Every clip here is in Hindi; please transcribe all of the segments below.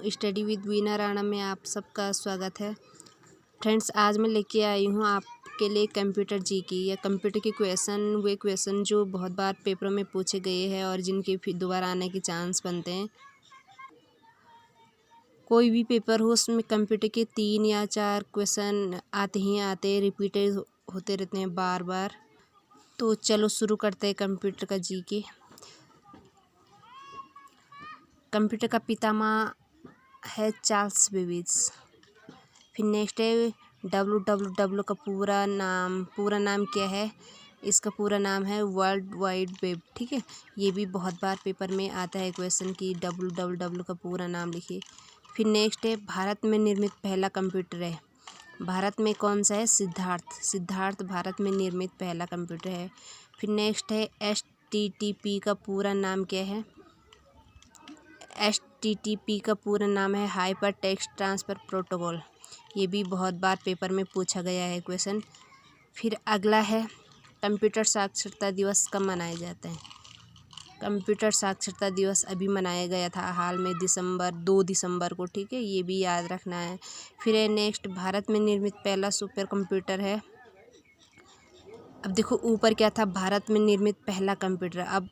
स्टडी विद वीना राणा में आप सबका स्वागत है। फ्रेंड्स, आज मैं लेके आई हूँ आपके लिए कंप्यूटर जीके या कंप्यूटर के वे क्वेश्चन जो बहुत बार पेपरों में पूछे गए हैं और जिनके फिर दोबारा आने के चांस बनते हैं। कोई भी पेपर हो उसमें कंप्यूटर के 3 या 4 क्वेश्चन आते ही आते, रिपीटेड होते रहते हैं बार बार। तो चलो शुरू करते हैं कंप्यूटर का जीके। कंप्यूटर का पितामह है चार्ल्स बेबेज। फिर नेक्स्ट है WWW का पूरा नाम क्या है? इसका पूरा नाम है वर्ल्ड वाइड वेब। ठीक है, ये भी बहुत बार पेपर में आता है क्वेश्चन कि WWW का पूरा नाम लिखिए। फिर नेक्स्ट है भारत में निर्मित पहला कंप्यूटर है। भारत में कौन सा है? सिद्धार्थ भारत में निर्मित पहला कंप्यूटर है। फिर नेक्स्ट है HTTP का पूरा नाम क्या है? HTTP का पूरा नाम है हाइपर टेक्स्ट ट्रांसफ़र प्रोटोकॉल। ये भी बहुत बार पेपर में पूछा गया है क्वेश्चन। फिर अगला है कंप्यूटर साक्षरता दिवस कब मनाया जाता है? कंप्यूटर साक्षरता दिवस अभी मनाया गया था हाल में 2 दिसंबर को। ठीक है, ये भी याद रखना है। फिर है नेक्स्ट भारत में निर्मित पहला सुपर कंप्यूटर है। अब देखो ऊपर क्या था, भारत में निर्मित पहला कंप्यूटर। अब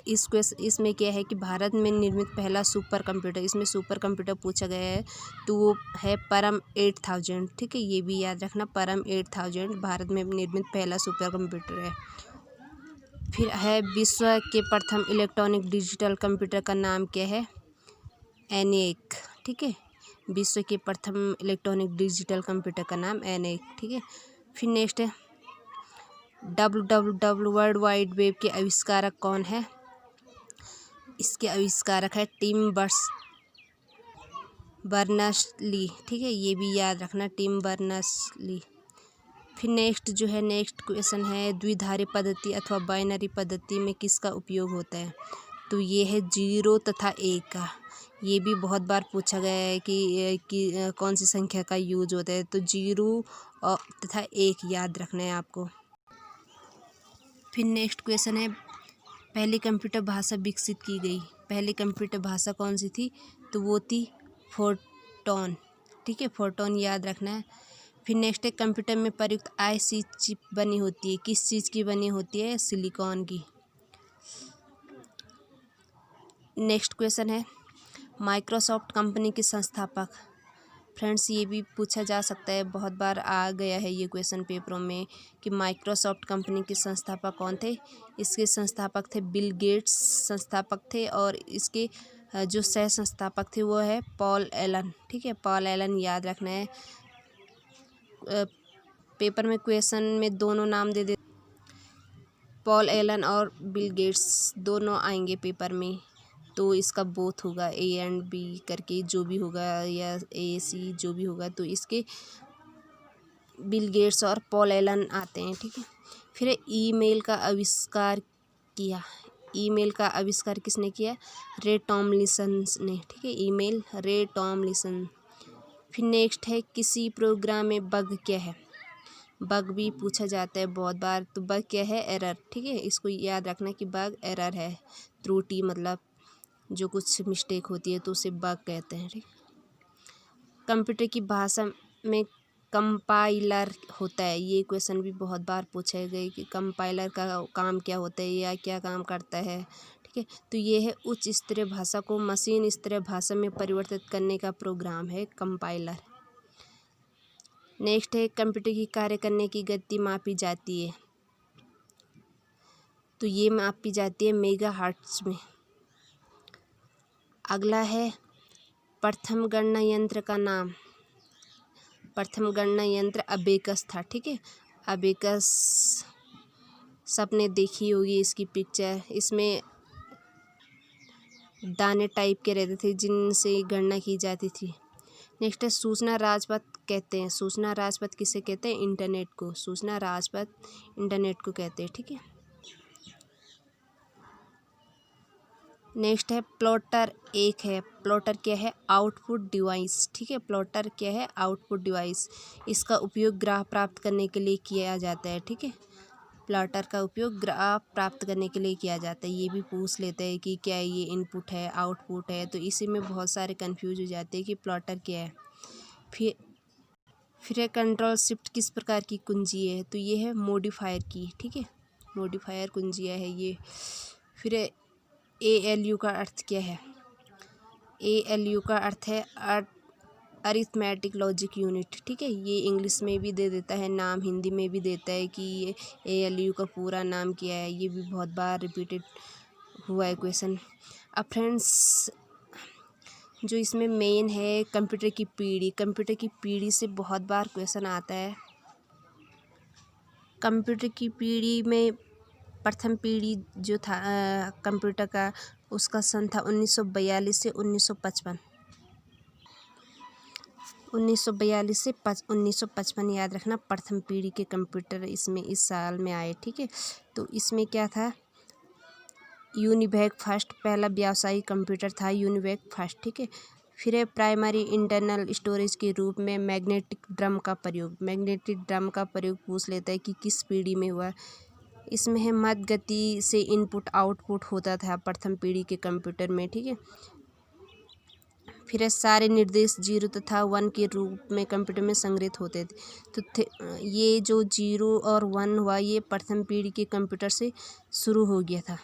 इसमें क्या है कि भारत में निर्मित पहला सुपर कंप्यूटर, इसमें सुपर कंप्यूटर पूछा गया है तो वो है परम 8000। ठीक है, ये भी याद रखना, परम 8000 भारत में निर्मित पहला सुपर कंप्यूटर है। फिर है विश्व के प्रथम इलेक्ट्रॉनिक डिजिटल कंप्यूटर का नाम क्या है? ENIAC। ठीक है, विश्व के प्रथम इलेक्ट्रॉनिक डिजिटल कंप्यूटर का नाम ENIAC। ठीक है, फिर नेक्स्ट है WWW वर्ल्ड वाइड वेब के आविष्कारक कौन है? इसके आविष्कारक है टिम बर्नर्स-ली। ठीक है, ये भी याद रखना, टिम बर्नर्स-ली। फिर नेक्स्ट क्वेश्चन है द्विधारी पद्धति अथवा बाइनरी पद्धति में किसका उपयोग होता है? तो ये है 0 तथा 1 का। ये भी बहुत बार पूछा गया है कि कौन सी संख्या का यूज होता है, तो 0 तथा 1 याद रखना है आपको। फिर नेक्स्ट क्वेश्चन है पहली कंप्यूटर भाषा विकसित की गई। पहली कंप्यूटर भाषा कौन सी थी? तो वो थी फोर्ट्रॉन। ठीक है, फोर्ट्रॉन याद रखना है। फिर नेक्स्ट है कंप्यूटर में प्रयुक्त IC चिप बनी होती है, किस चीज़ की बनी होती है? सिलिकॉन की। नेक्स्ट क्वेश्चन है माइक्रोसॉफ्ट कंपनी के संस्थापक। फ्रेंड्स, ये भी पूछा जा सकता है, बहुत बार आ गया है ये क्वेश्चन पेपरों में कि माइक्रोसॉफ्ट कंपनी के संस्थापक कौन थे? इसके संस्थापक थे बिल गेट्स संस्थापक थे, और इसके जो सह संस्थापक थे वो है पॉल एलन। ठीक है, पॉल एलन याद रखना है। पेपर में क्वेश्चन में दोनों नाम दे पॉल एलन और बिल गेट्स दोनों आएंगे पेपर में, तो इसका बोथ होगा A एंड B करके, जो भी होगा, या AC जो भी होगा, तो इसके बिल गेट्स और पॉल एलन आते हैं। ठीक है, फिर ईमेल का आविष्कार किया। ईमेल का आविष्कार किसने किया? रे टॉमलिंसन ने। ठीक है, ईमेल रे टॉमलिंसन। फिर नेक्स्ट है किसी प्रोग्राम में बग क्या है? बग भी पूछा जाता है बहुत बार, तो बग क्या है? एरर। ठीक है, इसको याद रखना कि बग एरर है, त्रुटि, मतलब जो कुछ मिस्टेक होती है तो उसे बग कहते हैं। ठीक, कंप्यूटर की भाषा में कंपाइलर होता है। ये क्वेश्चन भी बहुत बार पूछे गए कि कंपाइलर का काम क्या होता है या क्या काम करता है। ठीक है, तो ये है उच्च स्तरीय भाषा को मशीन स्तरीय भाषा में परिवर्तित करने का प्रोग्राम है कंपाइलर। नेक्स्ट है कंप्यूटर की कार्य करने की गति मापी जाती है, तो ये मापी जाती है मेगाहर्ट्ज में। अगला है प्रथम गणना यंत्र का नाम। प्रथम गणना यंत्र अबेकस था। ठीक है, अबेकस सबने देखी होगी इसकी पिक्चर। इसमें दाने टाइप के रहते थे जिनसे गणना की जाती थी। नेक्स्ट है सूचना राजपथ कहते हैं। सूचना राजपथ किसे कहते हैं? इंटरनेट को। सूचना राजपथ इंटरनेट को कहते हैं। ठीक है, नेक्स्ट है प्लॉटर 1 है। प्लॉटर क्या है? Output device. ठीक है, प्लॉटर क्या है? Output device. इसका उपयोग ग्राफ प्राप्त करने के लिए किया जाता है। ठीक है, प्लॉटर का उपयोग ग्राफ प्राप्त करने के लिए किया जाता है। ये भी पूछ लेते हैं कि क्या ये इनपुट है, आउटपुट है, तो इसी में बहुत सारे कंफ्यूज हो जाते हैं कि प्लॉटर क्या है। फिर है कंट्रोल शिफ्ट किस प्रकार की कुंजी है, तो ये है मॉडिफायर की, ठीक है, मॉडिफायर कुंजियाँ है ये। फिर है ALU का अर्थ क्या है, ALU का अर्थ है अरिथमेटिक लॉजिक यूनिट, ठीक है। ये इंग्लिश में भी दे देता है नाम, हिंदी में भी देता है कि ये ALU का पूरा नाम क्या है। ये भी बहुत बार रिपीटेड हुआ है क्वेश्चन। अब फ्रेंड्स जो इसमें मेन है कंप्यूटर की पीढ़ी से बहुत बार क्वेश्चन आता है। कंप्यूटर की पीढ़ी में प्रथम पीढ़ी जो था कंप्यूटर का, उसका सन था 1942 से 1955। 1942 से 1955 याद रखना, प्रथम पीढ़ी के कंप्यूटर इसमें इस साल में आए, ठीक है। तो इसमें क्या था, यूनिवैक फर्स्ट पहला व्यावसायिक कंप्यूटर था, यूनिवैक फर्स्ट, ठीक है। फिर है प्राइमरी इंटरनल स्टोरेज के रूप में मैग्नेटिक ड्रम का प्रयोग पूछ लेता है कि किस पीढ़ी में हुआ। इसमें है मध्य गति से इनपुट आउटपुट होता था प्रथम पीढ़ी के कंप्यूटर में, ठीक है। फिर है सारे निर्देश 0 तथा 1 के रूप में कंप्यूटर में संग्रहित होते थे। तो ये जो 0 और 1 हुआ, ये प्रथम पीढ़ी के कंप्यूटर से शुरू हो गया था।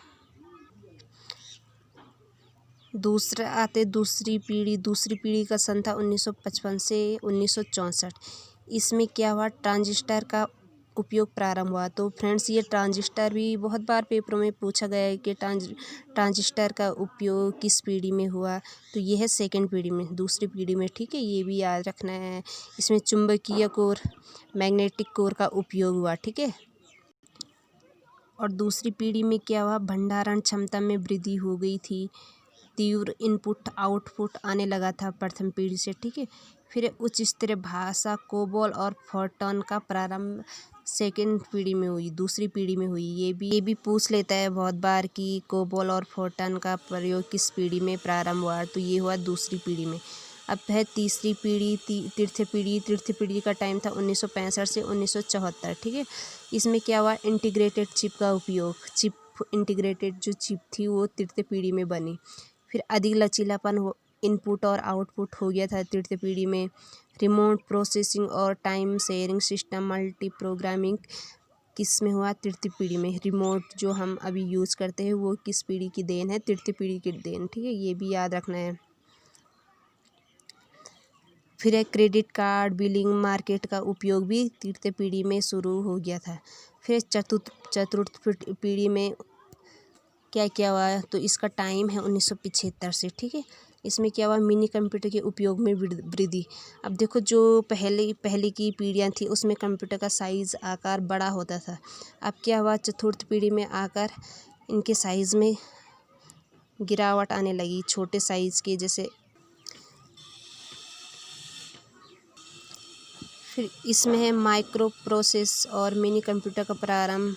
दूसरी पीढ़ी का सन था 1955 से 1964। इसमें क्या हुआ, ट्रांजिस्टर का उपयोग प्रारंभ हुआ। तो फ्रेंड्स ये ट्रांजिस्टर भी बहुत बार पेपरों में पूछा गया है कि ट्रांजिस्टर का उपयोग किस पीढ़ी में हुआ, तो ये है सेकंड पीढ़ी में, दूसरी पीढ़ी में, ठीक है। ये भी याद रखना है। इसमें चुंबकीय कोर, मैग्नेटिक कोर का उपयोग हुआ, ठीक है। और दूसरी पीढ़ी में क्या हुआ, भंडारण क्षमता में वृद्धि हो गई थी, तीव्र इनपुट आउटपुट आने लगा था प्रथम पीढ़ी से, ठीक है। फिर उच्च स्तरीय भाषा कोबोल और फोर्ट्रान का प्रारंभ सेकेंड पीढ़ी में हुई, दूसरी पीढ़ी में हुई। ये भी पूछ लेता है बहुत बार कि कोबोल और फोर्ट्रान का प्रयोग किस पीढ़ी में प्रारंभ हुआ, तो ये हुआ दूसरी पीढ़ी में। अब है तीसरी पीढ़ी, तृतीय पीढ़ी का टाइम था 1965 से 1974, ठीक है। इसमें क्या हुआ, इंटीग्रेटेड चिप का उपयोग, इंटीग्रेटेड जो चिप थी वो तृतीय पीढ़ी में बनी। फिर अधिक लचीलापन हो, इनपुट और आउटपुट हो गया था तृतीय पीढ़ी में। रिमोट प्रोसेसिंग और time sharing system, multi programming किस में हुआ, तृतीय पीढ़ी में। रिमोट जो हम अभी यूज़ करते हैं वो किस पीढ़ी की देन है, तृतीय पीढ़ी की देन, ठीक है। ये भी याद रखना है। फिर है क्रेडिट कार्ड, बिलिंग, मार्केट का उपयोग भी तृतीय पीढ़ी में शुरू हो गया था। फिर चतुर्थ पीढ़ी में क्या हुआ, तो इसका टाइम है 1975 से, ठीक है। इसमें क्या हुआ, मिनी कंप्यूटर के उपयोग में वृद्धि। अब देखो जो पहले की पीढ़ियाँ थी उसमें कंप्यूटर का साइज़ आकार बड़ा होता था। अब क्या हुआ, चतुर्थ पीढ़ी में आकर इनके साइज़ में गिरावट आने लगी, छोटे साइज़ के जैसे। फिर इसमें है माइक्रो प्रोसेस और मिनी कंप्यूटर का प्रारंभ।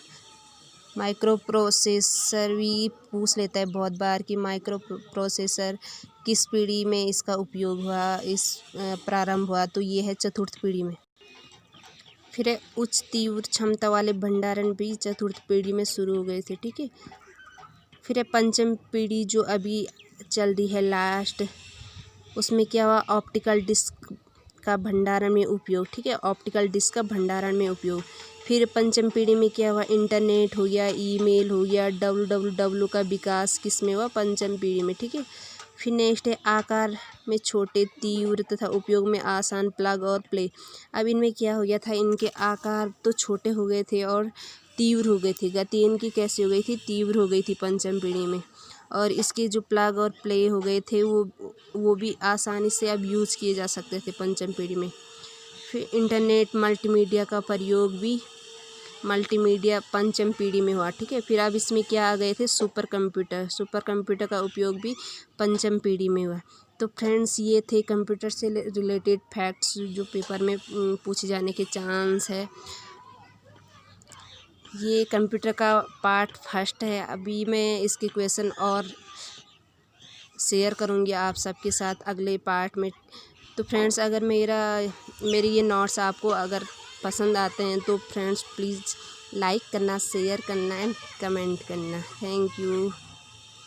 माइक्रो प्रोसेसर भी पूछ लेता है बहुत बार कि माइक्रो प्रोसेसर किस पीढ़ी में इसका उपयोग हुआ, प्रारंभ हुआ, तो ये है चतुर्थ पीढ़ी में। फिर है उच्च तीव्र क्षमता वाले भंडारण भी चतुर्थ पीढ़ी में शुरू हो गए थे, ठीक है। फिर है पंचम पीढ़ी जो अभी चल रही है लास्ट, उसमें क्या हुआ, ऑप्टिकल डिस्क का भंडारण में उपयोग, ठीक है, ऑप्टिकल डिस्क का भंडारण में उपयोग। फिर पंचम पीढ़ी में क्या हुआ, इंटरनेट हो गया, ईमेल हो गया, www का विकास किस में हुआ, पंचम पीढ़ी में, ठीक है। फिर नेक्स्ट है आकार में छोटे, तीव्र तथा उपयोग में आसान, प्लग और प्ले। अब इनमें क्या हो गया था, इनके आकार तो छोटे हो गए थे और तीव्र हो गए थे। गति इनकी कैसी हो गई थी, तीव्र हो गई थी पंचम पीढ़ी में। और इसके जो प्लग और प्ले हो गए थे वो भी आसानी से अब यूज़ किए जा सकते थे पंचम पीढ़ी में। फिर इंटरनेट, मल्टीमीडिया का प्रयोग भी मल्टीमीडिया पंचम पीढ़ी में हुआ, ठीक है। फिर अब इसमें क्या आ गए थे, सुपर कंप्यूटर का उपयोग भी पंचम पीढ़ी में हुआ। तो फ्रेंड्स ये थे कंप्यूटर से रिलेटेड फैक्ट्स जो पेपर में पूछे जाने के चांस है। ये कंप्यूटर का पार्ट फर्स्ट है। अभी मैं इसके क्वेश्चन और शेयर करूँगी आप सबके साथ अगले पार्ट में। तो फ्रेंड्स अगर मेरी ये नोट्स आपको अगर पसंद आते हैं तो फ्रेंड्स प्लीज़ लाइक करना, शेयर करना एंड कमेंट करना। Thank you.